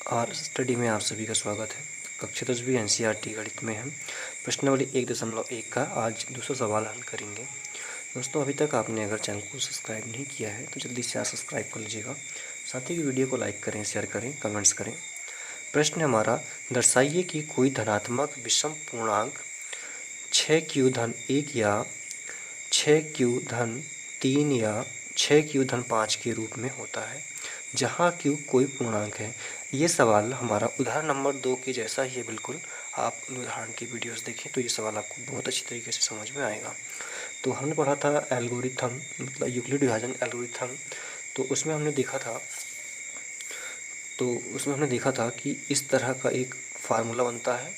Are study में आप सभी का स्वागत है। कक्षा 10वीं एनसीईआरटी गणित में हम प्रश्नावली 1.1 का आज दूसरा सवाल हल करेंगे। दोस्तों, अभी तक आपने अगर चैनल को सब्सक्राइब नहीं किया है तो जल्दी से आप सब्सक्राइब कर लीजिएगा। साथ ही वीडियो को लाइक करें, शेयर करें, कमेंट्स करें। प्रश्न हमारा, दर्शाइए कि कोई धनात्मक विषम पूर्णांक 6q-1 या 6q-3 या 6q-5 के रूप में होता है जहाँ q कोई पूर्णांक है। ये सवाल हमारा उदाहरण नंबर 2 के जैसा ही है बिल्कुल। आप उदाहरण की वीडियोस देखें तो ये सवाल आपको बहुत अच्छी तरीके से समझ में आएगा। तो हमने पढ़ा था एल्गोरिथम, मतलब यूक्लिड विभाजन एल्गोरिथम। तो उसमें हमने देखा था कि इस तरह का एक फार्मूला बनता है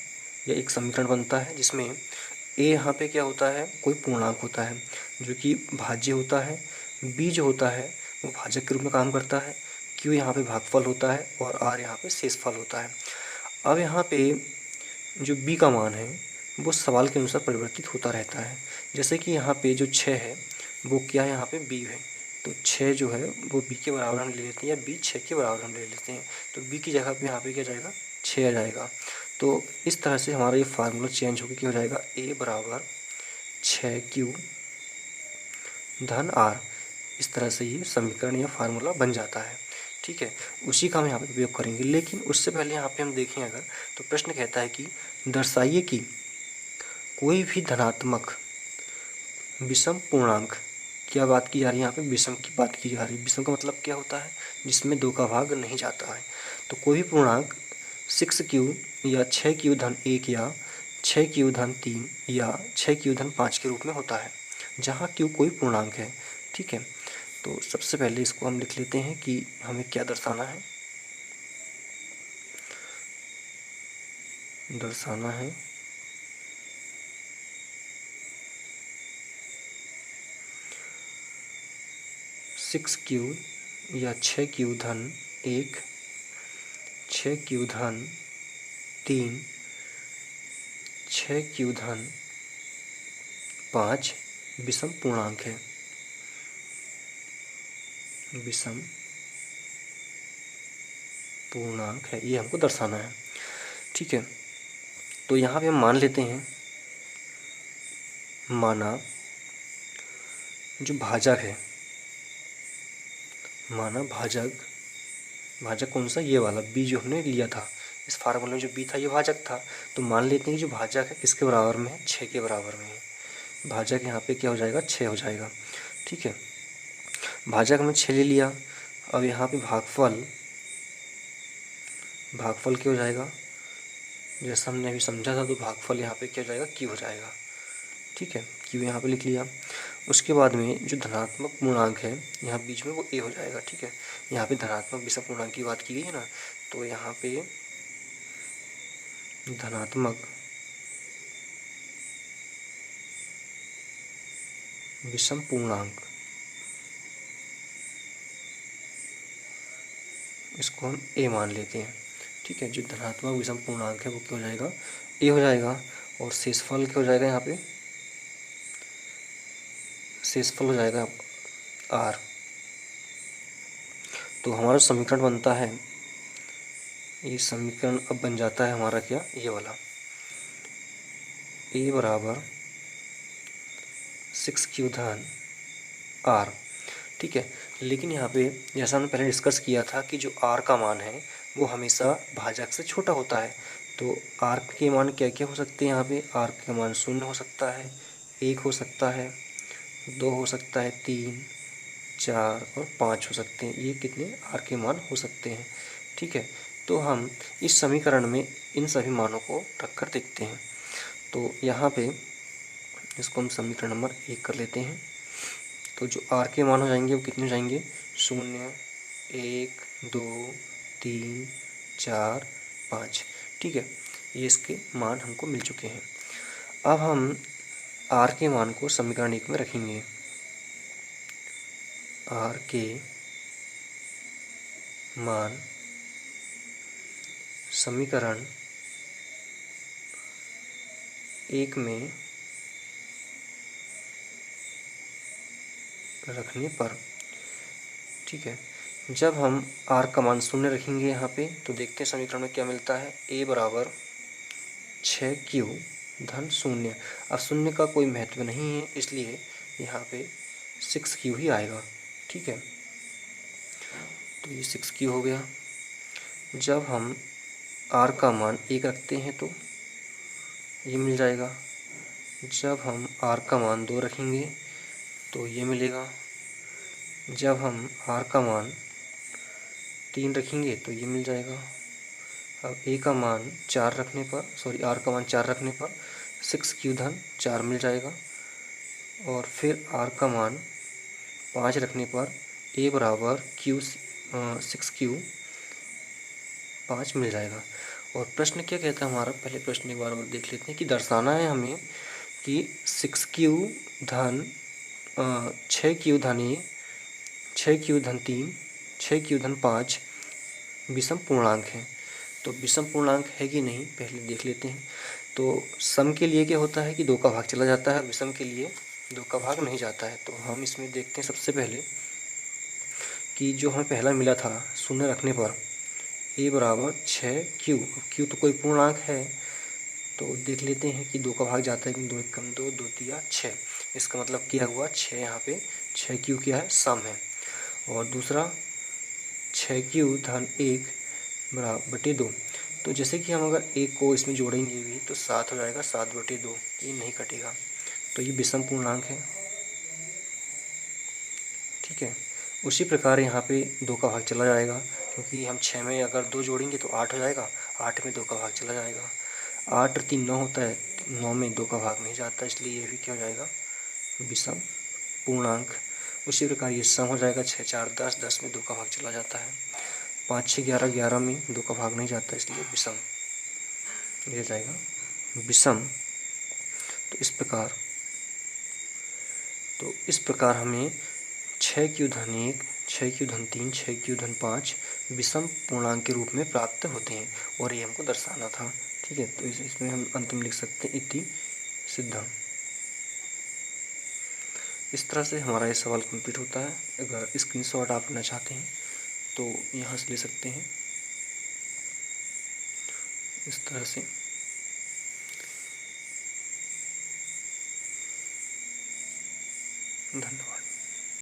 या एक समीकरण बनता है जिसमें ए यहाँ पे क्या होता है, कोई पूर्णांक होता है जो कि भाज्य होता है। बी जो होता है वो भाजक के रूप में काम करता है। क्यू यहाँ पे भागफल होता है और आर यहाँ पे शेषफल होता है। अब यहाँ पे जो बी का मान है वो सवाल के अनुसार परिवर्तित होता रहता है। जैसे कि यहाँ पे जो 6 है वो क्या है, यहाँ पे बी है। तो 6 जो है वो बी के बराबर हम ले लेते हैं या बी 6 के बराबर हम ले लेते हैं। तो बी की जगह पे यहाँ पे क्या जाएगा, 6 आ जाएगा। तो इस तरह से हमारा ये फार्मूला चेंज होकर क्या हो जाएगा, ए बराबर 6q धन आर। इस तरह से ये समीकरण या फार्मूला बन जाता है। ठीक है, उसी का हम यहाँ पे उपयोग करेंगे। लेकिन उससे पहले यहाँ पे हम देखें अगर, तो प्रश्न कहता है कि दर्शाइए कि कोई भी धनात्मक विषम पूर्णांक, क्या बात की जा रही है यहाँ पे, विषम की बात की जा रही है। विषम का मतलब क्या होता है, जिसमें 2 का भाग नहीं जाता है। तो कोई भी पूर्णांक 6q या 6q-1 या 6q-3 या 6q-5 के रूप में होता है जहाँ q कोई पूर्णांक है। ठीक है, तो सबसे पहले इसको हम लिख लेते हैं कि हमें क्या दर्शाना है। दर्शाना है 6q या 6q-1, 6q-3, 6q-5 विषम पूर्णांक है। विषम पूर्णांक है, ये हमको दर्शाना है। ठीक है, तो यहाँ पे हम मान लेते हैं, माना जो भाजक है, माना भाजक कौन सा, ये वाला बी जो हमने लिया था इस फार्मूले में, जो बी था ये भाजक था। तो मान लेते हैं कि जो भाजक है किसके बराबर में है, 6 के बराबर में है। भाजक यहाँ पे क्या हो जाएगा, 6 हो जाएगा। ठीक है, भाजक हमने 6 ले लिया। अब यहाँ पे भागफल क्या हो जाएगा, जैसा हमने अभी समझा था, तो भागफल यहाँ पे क्या हो जाएगा, क्यू हो जाएगा। ठीक है, क्यू यहाँ पे लिख लिया। उसके बाद में जो धनात्मक पूर्णांक है यहाँ बीच में वो ए हो जाएगा। ठीक है, यहाँ पे धनात्मक विषम पूर्णांक की बात की गई है ना, तो यहाँ पे धनात्मक विषम पूर्णांक, इसको हम ए मान लेते हैं। ठीक है, जो धनात्मक विषम पूर्णांक है वो क्या हो जाएगा, ए हो जाएगा। और शेषफल क्या हो जाएगा, यहाँ पे शेषफल हो जाएगा आर। तो हमारा समीकरण बनता है, ये समीकरण अब बन जाता है हमारा क्या, ये वाला, ए बराबर 6q-r। ठीक है, लेकिन यहाँ पे जैसा हमने पहले डिस्कस किया था कि जो r का मान है वो हमेशा भाजक से छोटा होता है। तो r के मान क्या क्या हो सकते हैं, यहाँ पे r का मान 0 हो सकता है, 1 हो सकता है, 2 हो सकता है, 3, 4 और 5 हो सकते हैं। ये कितने r के मान हो सकते हैं। ठीक है, तो हम इस समीकरण में इन सभी मानों को रखकर देखते हैं। तो यहाँ पे इसको हम समीकरण नंबर 1 कर लेते हैं। तो जो r के मान हो जाएंगे वो कितने हो जाएंगे, 0, 1, 2, 3, 4, 5। ठीक है, ये इसके मान हमको मिल चुके हैं। अब हम r के मान को समीकरण 1 में रखेंगे। r के मान समीकरण 1 में रखने पर, ठीक है, जब हम r का मान 0 रखेंगे यहाँ पे तो देखते हैं समीकरण में क्या मिलता है। a बराबर 6q धन 0। अब 0 का कोई महत्व नहीं है, इसलिए यहाँ पे 6q ही आएगा। ठीक है, तो ये 6q हो गया। जब हम r का मान 1 रखते हैं तो ये मिल जाएगा। जब हम r का मान 2 रखेंगे तो ये मिलेगा। जब हम r का मान 3 रखेंगे तो ये मिल जाएगा। अब a का मान 4 रखने पर r का मान 4 रखने पर 6q धन 4 मिल जाएगा। और फिर r का मान 5 रखने पर a बराबर 6q 5 मिल जाएगा। और प्रश्न क्या कहता है हमारा, पहले प्रश्न एक बार और देख लेते हैं कि दर्शाना है हमें कि 6q धन 6q धन 6q धन 3 6q धन 5 विषम पूर्णांक है। तो विषम पूर्णांक है कि नहीं पहले देख लेते हैं। तो सम के लिए क्या होता है कि 2 का भाग चला जाता है, विषम के लिए 2 का भाग नहीं जाता है। तो हम इसमें देखते हैं सबसे पहले कि जो हमें पहला मिला था 0 रखने पर a बराबर 6q। q तो कोई पूर्णांक है, तो देख लेते हैं कि 2 का भाग जाता है कि 2 एकम 2 2 तिया 6। इसका मतलब क्या हुआ 6, यहाँ पे 6q क्या है, सम है। और दूसरा 6q धन 1 बराबर बटे 2। तो जैसे कि हम अगर 1 को इसमें जोड़ेंगे भी तो 7 हो जाएगा, 7 बटे 2, ये नहीं कटेगा, तो ये विषम पूर्णांक है। ठीक है, उसी प्रकार यहाँ पे 2 का भाग चला जाएगा, क्योंकि हम 6 में अगर 2 जोड़ेंगे तो 8 हो जाएगा, 8 में 2 का भाग चला जाएगा। 8 और 3 9 होता है, 9 में 2 का भाग नहीं जाता, इसलिए ये भी क्या हो जाएगा, विषम पूर्णांक। उसी प्रकार ये सम हो जाएगा, 6 4 10, 10 में 2 का भाग चला जाता है। 5 6 11, 11 में 2 का भाग नहीं जाता, इसलिए विषम, ये जाएगा विषम। तो इस प्रकार हमें 6q धन 1, 6q धन 3, 6q धन 5 विषम पूर्णांक के रूप में प्राप्त होते हैं, और ये हमको दर्शाना था। ठीक है, तो इसमें हम अंत में लिख सकते हैं इति सिद्धम। इस तरह से हमारा ये सवाल कंप्लीट होता है। अगर स्क्रीनशॉट आप लेना चाहते हैं तो यहाँ से ले सकते हैं, इस तरह से। धन्यवाद।